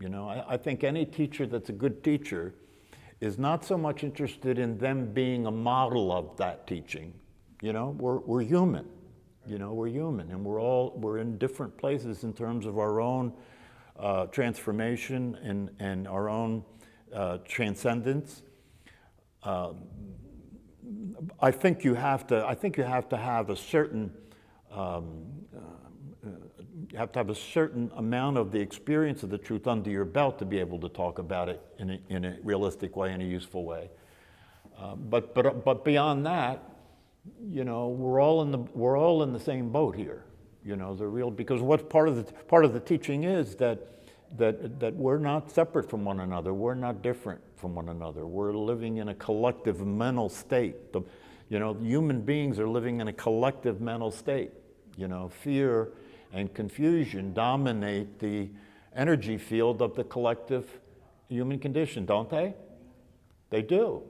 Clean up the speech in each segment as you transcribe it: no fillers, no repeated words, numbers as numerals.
I think any teacher that's a good teacher is not so much interested in them being a model of that teaching. We're human. We're human, and we're in different places in terms of our own transformation and our own transcendence. I think you have to have a certain amount of the experience of the truth under your belt to be able to talk about it in a realistic way, in a useful way. But beyond that, we're all in the same boat here. Because what part of the teaching is that we're not separate from one another. We're not different from one another. We're living in a collective mental state. Human beings are living in a collective mental state. Fear and confusion dominate the energy field of the collective human condition, don't they? They do.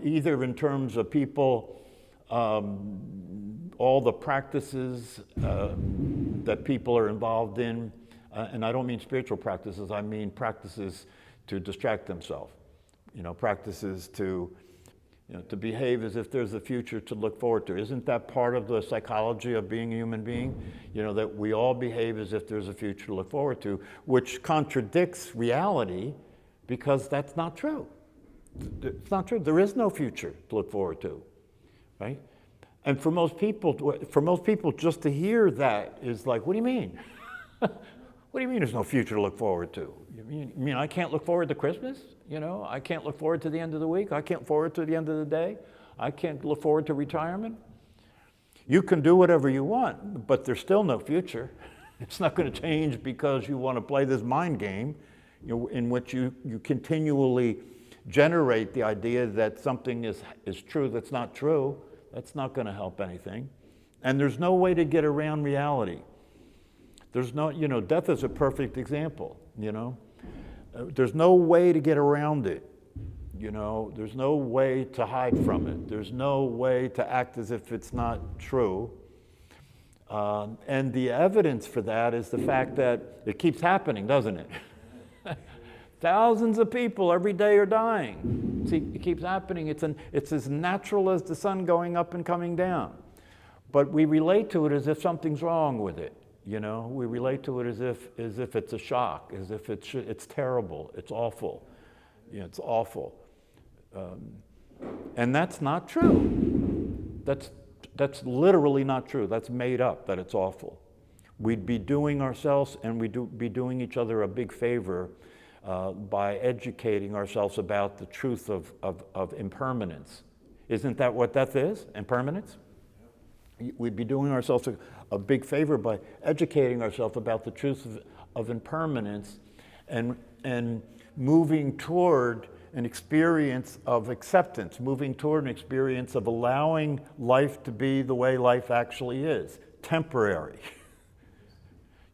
Either in terms of people, all the practices that people are involved in, and I don't mean spiritual practices, I mean practices to distract themselves, practices to behave as if there's a future to look forward to. Isn't that part of the psychology of being a human being? That we all behave as if there's a future to look forward to, which contradicts reality because that's not true. It's not true. There is no future to look forward to, right? And for most people, just to hear that is like, what do you mean? What do you mean there's no future to look forward to? You mean I can't look forward to Christmas? I can't look forward to the end of the week? I can't look forward to the end of the day? I can't look forward to retirement? You can do whatever you want, but there's still no future. It's not going to change because you want to play this mind game, in which you continually generate the idea that something is true that's not true. That's not going to help anything. And there's no way to get around reality. There's no, death is a perfect example, There's no way to get around it, There's no way to hide from it. There's no way to act as if it's not true. And the evidence for that is the fact that it keeps happening, doesn't it? Thousands of people every day are dying. See, it keeps happening. It's as natural as the sun going up and coming down. But we relate to it as if something's wrong with it. We relate to it as if it's a shock, as if it's terrible, it's awful. It's awful. And that's not true. That's literally not true. That's made up, that it's awful. We'd be doing ourselves and we'd be doing each other a big favor by educating ourselves about the truth of impermanence. Isn't that what death is? Impermanence? We'd be doing ourselves a big favor by educating ourselves about the truth of impermanence and moving toward an experience of acceptance, moving toward an experience of allowing life to be the way life actually is, temporary.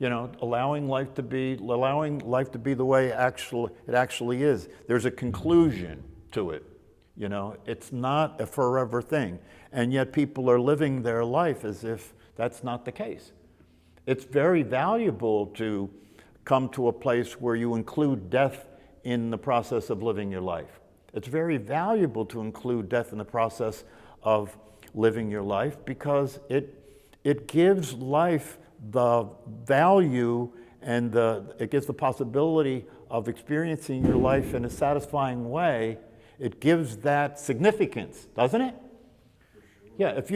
Allowing life to be the way it actually is. There's a conclusion to it. It's not a forever thing. And yet people are living their life as if that's not the case. It's very valuable to come to a place where you include death in the process of living your life. It's very valuable to include death in the process of living your life because it gives life the value and it gives the possibility of experiencing your life in a satisfying way. It gives that significance, doesn't it? Yeah, if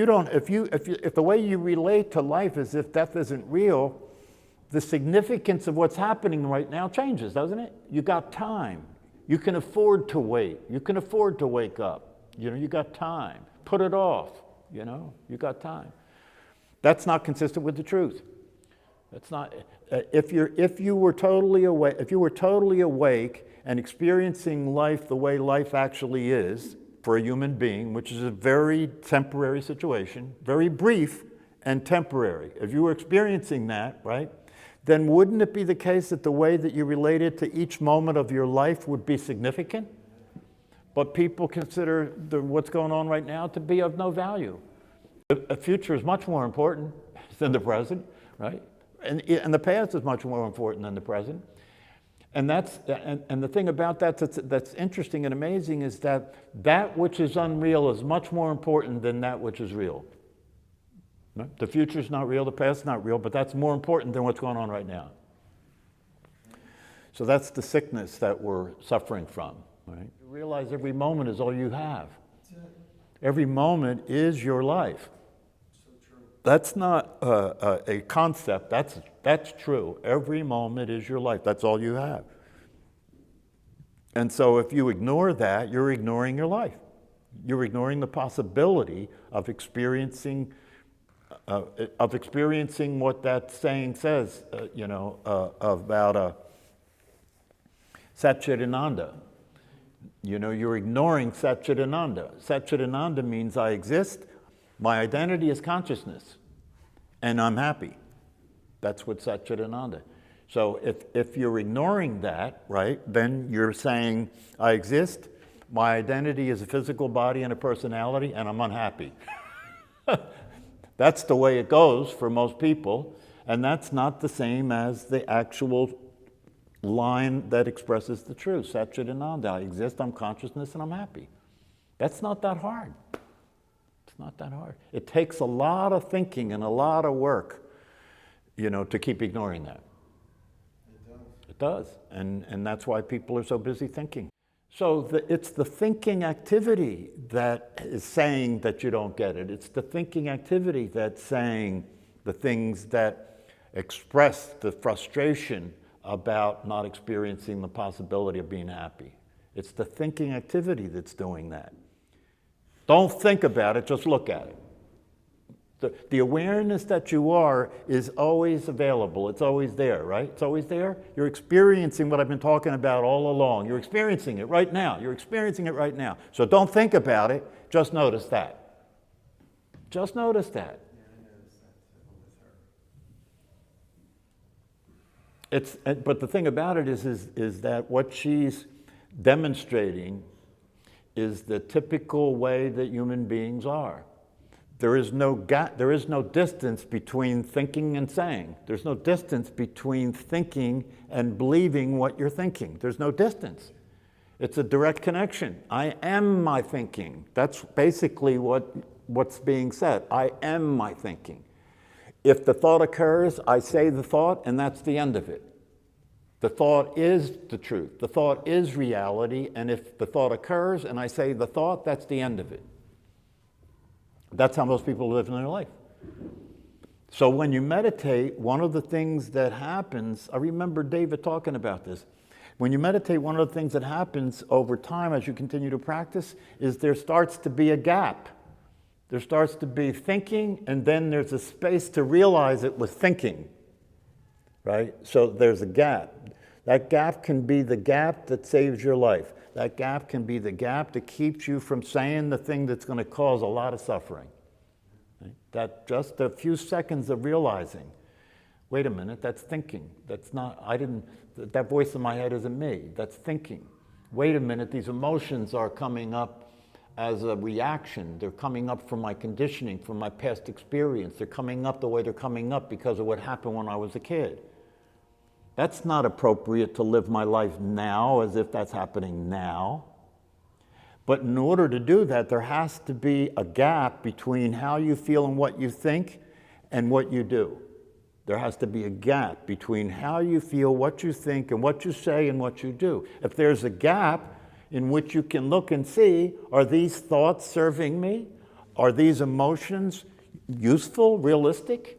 the way you relate to life is if death isn't real, the significance of what's happening right now changes, doesn't it? You got time. You can afford to wait. You can afford to wake up. You got time. Put it off. You got time. That's not consistent with the truth. That's not. If you were totally awake and experiencing life the way life actually is for a human being, which is a very temporary situation, very brief and temporary. If you were experiencing that, right, then wouldn't it be the case that the way that you related to each moment of your life would be significant? But people consider what's going on right now to be of no value. The future is much more important than the present, right? And the past is much more important than the present. And and the thing about that's interesting and amazing is that that which is unreal is much more important than that which is real. No? The future's not real, the past's not real, but that's more important than what's going on right now. So that's the sickness that we're suffering from. Right? You realize every moment is all you have. Every moment is your life. That's not a concept, that's true. Every moment is your life, that's all you have. And so if you ignore that, you're ignoring your life. You're ignoring the possibility of experiencing what that saying says, about Satchitananda. You're ignoring Satchitananda. Satchitananda means I exist. My identity is consciousness, and I'm happy. That's what Satchitananda. So if you're ignoring that, right, then you're saying, I exist, my identity is a physical body and a personality, and I'm unhappy. That's the way it goes for most people, and that's not the same as the actual line that expresses the truth. Satchitananda, I exist, I'm consciousness, and I'm happy. That's not that hard. It's not that hard. It takes a lot of thinking and a lot of work, to keep ignoring that. It does. And that's why people are so busy thinking. So it's the thinking activity that is saying that you don't get it. It's the thinking activity that's saying the things that express the frustration about not experiencing the possibility of being happy. It's the thinking activity that's doing that. Don't think about it, just look at it. The awareness that you are is always available. It's always there, right? It's always there. You're experiencing what I've been talking about all along. You're experiencing it right now. You're experiencing it right now. So don't think about it, just notice that. Just notice that. But the thing about it is that what she's demonstrating is the typical way that human beings are. There is no distance between thinking and saying. There's no distance between thinking and believing what you're thinking. There's no distance. It's a direct connection. I am my thinking. That's basically what's being said. I am my thinking. If the thought occurs, I say the thought, and that's the end of it. The thought is the truth. The thought is reality, and if the thought occurs and I say the thought, that's the end of it. That's how most people live in their life. So when you meditate, one of the things that happens, I remember David talking about this. When you meditate, one of the things that happens over time as you continue to practice is there starts to be a gap. There starts to be thinking, and then there's a space to realize it was thinking, right? So there's a gap. That gap can be the gap that saves your life. That gap can be the gap that keeps you from saying the thing that's going to cause a lot of suffering. Right? That just a few seconds of realizing, wait a minute, that's thinking. That's not, that voice in my head isn't me, that's thinking. Wait a minute, these emotions are coming up as a reaction. They're coming up from my conditioning, from my past experience. They're coming up the way they're coming up because of what happened when I was a kid. That's not appropriate to live my life now as if that's happening now. But in order to do that, there has to be a gap between how you feel and what you think and what you do. There has to be a gap between how you feel, what you think, and what you say and what you do. If there's a gap in which you can look and see, are these thoughts serving me? Are these emotions useful, realistic?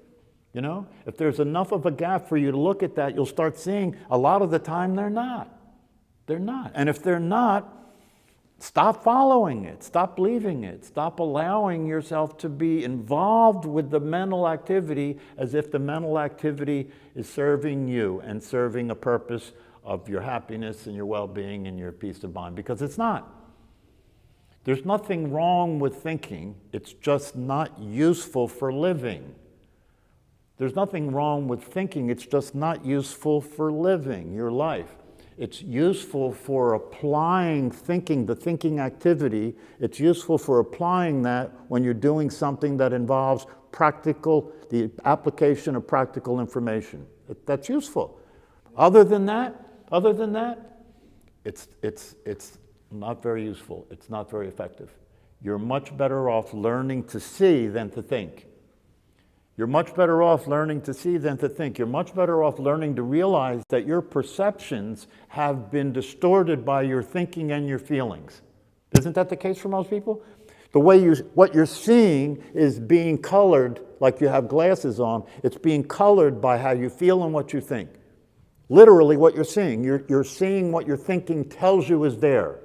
If there's enough of a gap for you to look at that, you'll start seeing a lot of the time they're not. They're not. And if they're not, stop following it. Stop believing it. Stop allowing yourself to be involved with the mental activity as if the mental activity is serving you and serving a purpose of your happiness and your well-being and your peace of mind, because it's not. There's nothing wrong with thinking. It's just not useful for living. There's nothing wrong with thinking, it's just not useful for living your life. It's useful for applying thinking, the thinking activity. It's useful for applying that when you're doing something that involves the application of practical information. That's useful. Other than that, Other than that, it's not very useful. It's not very effective. You're much better off learning to see than to think. You're much better off learning to see than to think. You're much better off learning to realize that your perceptions have been distorted by your thinking and your feelings. Isn't that the case for most people? What you're seeing is being colored, like you have glasses on. It's being colored by how you feel and what you think. Literally what you're seeing. You're seeing what your thinking tells you is there.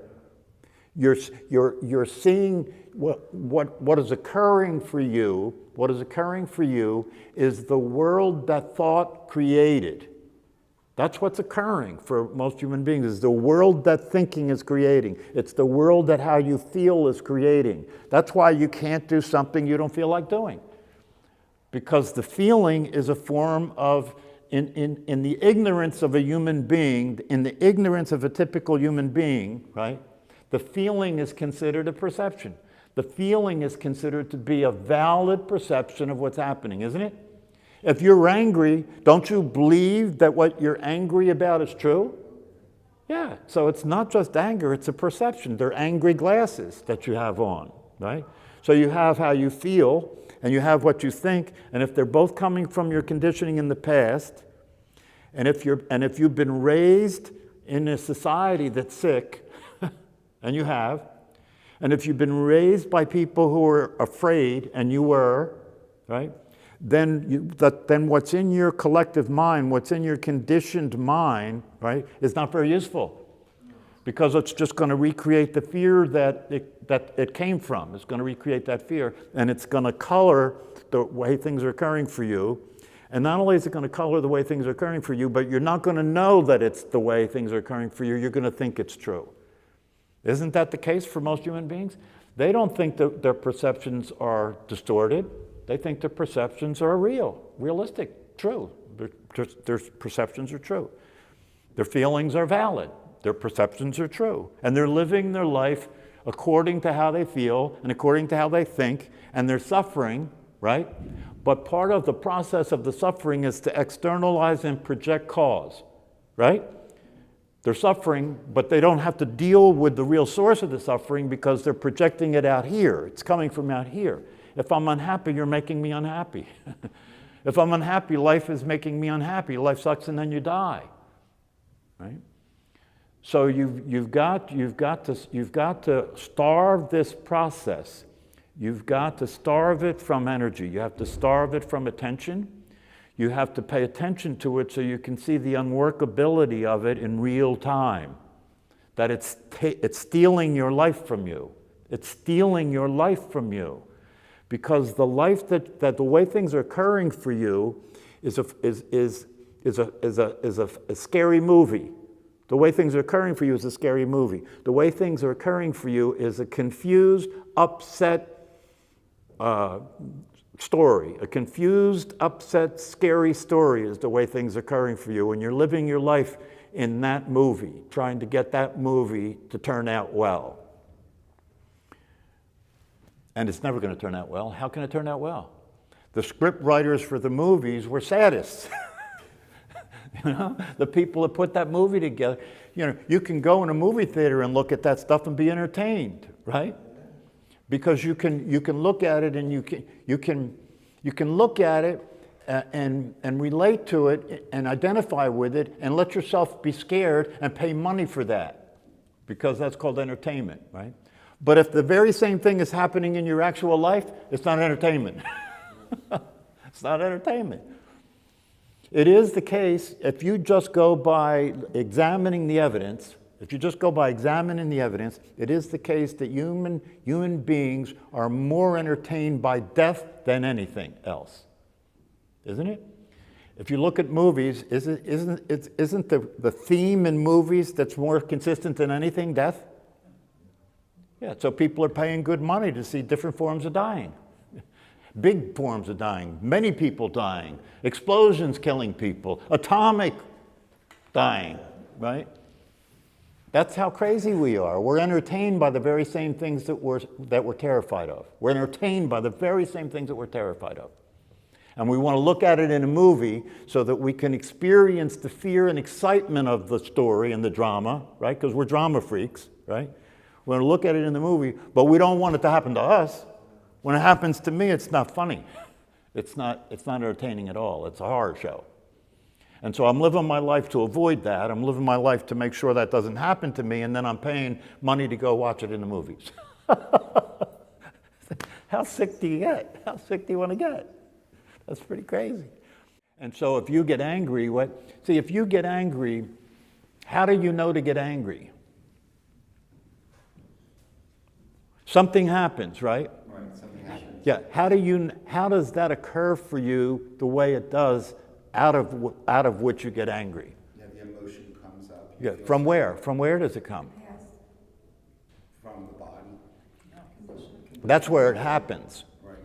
You're seeing what is occurring for you. What is occurring for you is the world that thought created. That's what's occurring for most human beings, is the world that thinking is creating. It's the world that how you feel is creating. That's why you can't do something you don't feel like doing. Because the feeling is a form of, in the ignorance of a human being, in the ignorance of a typical human being, right? The feeling is considered a perception. The feeling is considered to be a valid perception of what's happening, isn't it? If you're angry, don't you believe that what you're angry about is true? Yeah, so it's not just anger, it's a perception. They're angry glasses that you have on, right? So you have how you feel, and you have what you think, and if they're both coming from your conditioning in the past, and if you've been raised in a society that's sick, and you have, and if you've been raised by people who are afraid, and you were, right? Then what's in your collective mind, what's in your conditioned mind, right, is not very useful. Because it's just going to recreate the fear that it came from. It's going to recreate that fear, and it's going to color the way things are occurring for you. And not only is it going to color the way things are occurring for you, but you're not going to know that it's the way things are occurring for you. You're going to think it's true. Isn't that the case for most human beings? They don't think that their perceptions are distorted. They think their perceptions are real, realistic, true. Their perceptions are true. Their feelings are valid. Their perceptions are true. And they're living their life according to how they feel and according to how they think, and they're suffering, right? But part of the process of the suffering is to externalize and project cause, right? They're suffering, but they don't have to deal with the real source of the suffering because they're projecting it out here. It's coming from out here. If I'm unhappy, you're making me unhappy. If I'm unhappy, life is making me unhappy. Life sucks and then you die, right? So you've got to starve this process. You've got to starve it from energy. You have to starve it from attention. You have to pay attention to it so you can see the unworkability of it in real time. That it's stealing your life from you. It's stealing your life from you. Because the life that the way things are occurring for you is a scary movie. The way things are occurring for you is a scary movie. The way things are occurring for you is a confused, upset story. A confused, upset, scary story is the way things are occurring for you. And you're living your life in that movie, trying to get that movie to turn out well. And it's never going to turn out well. How can it turn out well? The script writers for the movies were sadists. You know, the people that put that movie together. You know, you can go in a movie theater and look at that stuff and be entertained, right? Because you can look at it and you can look at it and relate to it and identify with it and let yourself be scared and pay money for that, because that's called entertainment, right? But if the very same thing is happening in your actual life, it's not entertainment. It's not entertainment. It is the case, if you just go by examining the evidence, it is the case that human beings are more entertained by death than anything else. Isn't it? If you look at movies, isn't the theme in movies that's more consistent than anything death? Yeah, so people are paying good money to see different forms of dying. Big forms of dying, many people dying, explosions killing people, atomic dying, right? That's how crazy we are. We're entertained by the very same things that we're terrified of. We're entertained by the very same things that we're terrified of. And we want to look at it in a movie so that we can experience the fear and excitement of the story and the drama, right? Because we're drama freaks, right? We want to look at it in the movie, but we don't want it to happen to us. When it happens to me, it's not funny. It's not entertaining at all. It's a horror show. And so I'm living my life to avoid that. I'm living my life to make sure that doesn't happen to me, and then I'm paying money to go watch it in the movies. How sick do you get? How sick do you want to get? That's pretty crazy. And so if you get angry, if you get angry, how do you know to get angry? Something happens, right? Right, something happens. Yeah. How does that occur for you the way it does out of which you get angry? Yeah, the emotion comes up. Yeah. From where? From where does it come? From the body. That's where it happens. Right.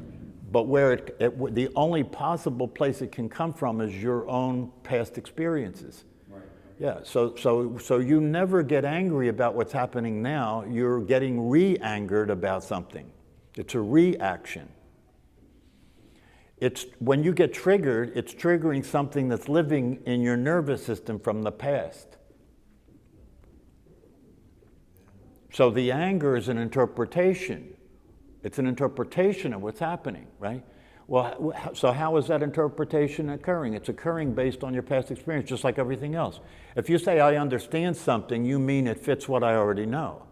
But where the only possible place it can come from is your own past experiences. Right. Yeah, so you never get angry about what's happening now. You're getting re-angered about something. It's a reaction. It's when you get triggered, it's triggering something that's living in your nervous system from the past. So the anger is an interpretation. It's an interpretation of what's happening, right? Well, so how is that interpretation occurring? It's occurring based on your past experience, just like everything else. If you say, I understand something, you mean it fits what I already know.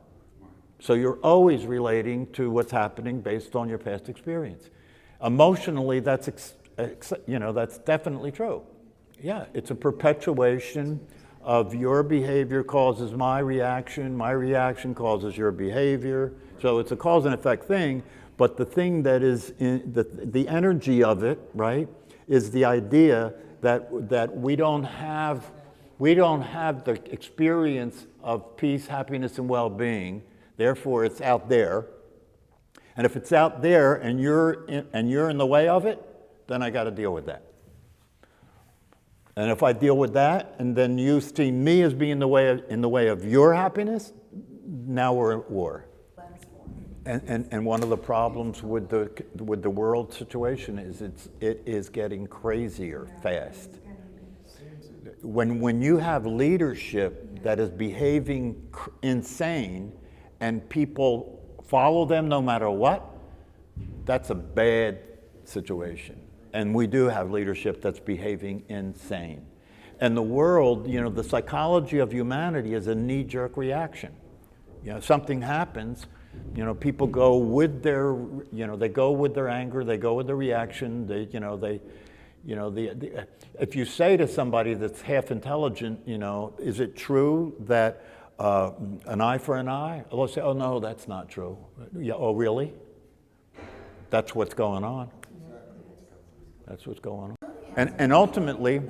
So you're always relating to what's happening based on your past experience. Emotionally, that's definitely true. Yeah, it's a perpetuation of your behavior causes my reaction causes your behavior. So it's a cause and effect thing, but the thing that is the energy of it, right, is the idea that we don't have the experience of peace, happiness, and well-being. Therefore, it's out there. And if it's out there and you're in the way of it, then I got to deal with that. And if I deal with that, and then you see me as being in the way of your happiness, now we're at war. And one of the problems with the world situation is it is getting crazier fast. When you have leadership that is behaving insane and people follow them no matter what, that's a bad situation. And we do have leadership that's behaving insane. And the world, the psychology of humanity is a knee-jerk reaction. Something happens, people go with their, they go with their anger, they go with the reaction, if you say to somebody that's half intelligent, is it true that an eye for an eye? They'll say, oh no, that's not true. Yeah, oh really? That's what's going on. That's what's going on. And ultimately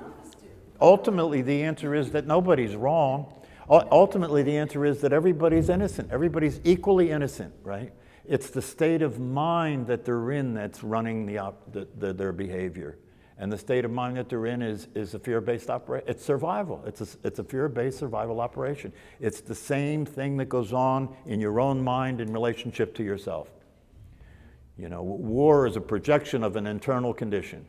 the answer is that nobody's wrong. Ultimately, the answer is that everybody's innocent. Everybody's equally innocent, right? It's the state of mind that they're in that's running their behavior. And the state of mind that they're in is a fear-based operation. It's survival. It's a fear-based survival operation. It's the same thing that goes on in your own mind in relationship to yourself. War is a projection of an internal condition.